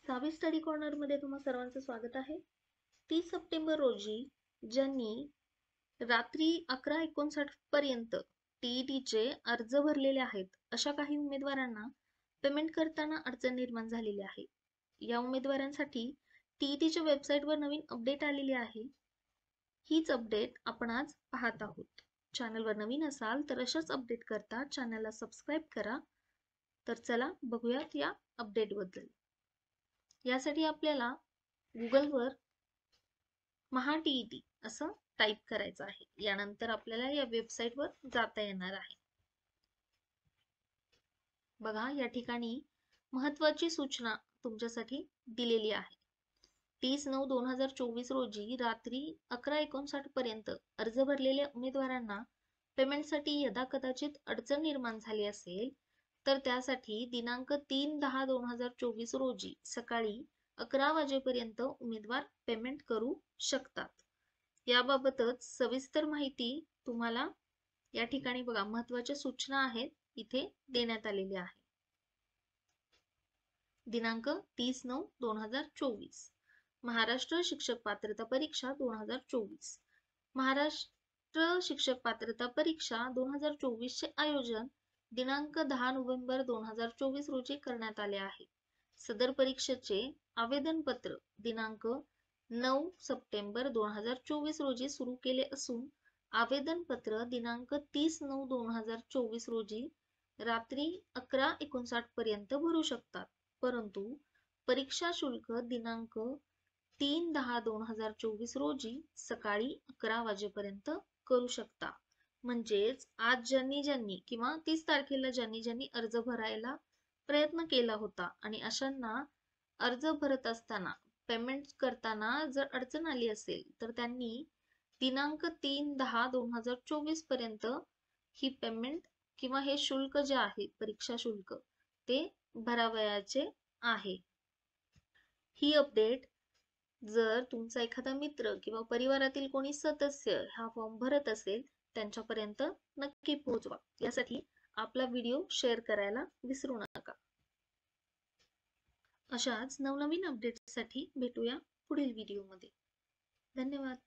सावी study corner मध्ये तुम्हा सर्वांचं स्वागत आहे। 30 सप्टेंबर रोजी ज्यांनी रात्री 11:59 पर्यंत टीईटीचे अर्ज भरलेले आहेत अशा काही उमेदवारांना पेमेंट करताना अडचण निर्माण झालेली आहे। या उमेदवारांसाठी टीईटीच्या वेबसाईटवर नवीन अपडेट आलेली आहे। हीच अपडेट आपण आज पाहत आहोत। चॅनलवर नवीन असाल तर अशाच अपडेट करता चॅनलला सबस्क्राइब करा। तर चला बघूयात या अपडेट बद्दल। यासाठी आपल्याला गुगलवर महाटीईटी असं टाइप करायचं आहे। यानंतर आपल्याला या वेबसाईटवर जाता येणार आहे। बघा या ठिकाणी महत्त्वाची सूचना तुमच्यासाठी दिलेली आहे। 30/9/2024 रोजी रात्री 11:59 पर्यंत अर्ज भरलेल्या उमेदवारांना पेमेंटसाठी यदाकदाचित अडचण निर्माण झाली असेल तर त्यासाठी दिनांक 3/10/2024 रोजी सकाळी 11 वाजेपर्यंत उमेदवार पेमेंट करू शकतात। याबाबतच सविस्तर माहिती तुम्हाला या ठिकाणी बघा महत्त्वाच्या सूचना आहेत इथे देण्यात आलेली आहे। दिनांक 30/9/2024 महाराष्ट्र शिक्षक पात्रता परीक्षा 2024 महाराष्ट्र शिक्षक पात्रता परीक्षा 2024 चे आयोजन दिनांक 10 नोव्हेंबर 2024 रोजी करण्यात आले आहे। सदर परीक्षेचे आवेदन पत्र दिनांक 9 सप्टेंबर 2024 रोजी सुरू केले असून आवेदन पत्र दिनांक 30/9/2024 रोजी रात्री 11:59 पर्यंत भरू शकतात, परंतु परीक्षा शुल्क दिनांक 3/10/2024 रोजी सकाळी 11 वाजेपर्यंत करू शकता। म्हणजेच आज ज्यांनी किंवा 30 तारखेला ज्यांनी अर्ज भरायला प्रयत्न केला होता आणि अशांना अर्ज भरत असताना पेमेंट करताना जर अडचण आली असेल तर त्यांनी दिनांक 3/10/2024 पर्यंत ही पेमेंट किंवा हे शुल्क जे आहे परीक्षा शुल्क ते भरावयाचे आहे। ही अपडेट जर तुमचा एखादा मित्र किंवा परिवारातील कोणी सदस्य हा फॉर्म भरत असेल त्यांच्यापर्यंत नक्की पोहोचवा। यासाठी आपला व्हिडिओ शेअर करायला विसरू नका। अशाच नवनवीन अपडेट्ससाठी भेटूया पुढील व्हिडिओमध्ये। धन्यवाद।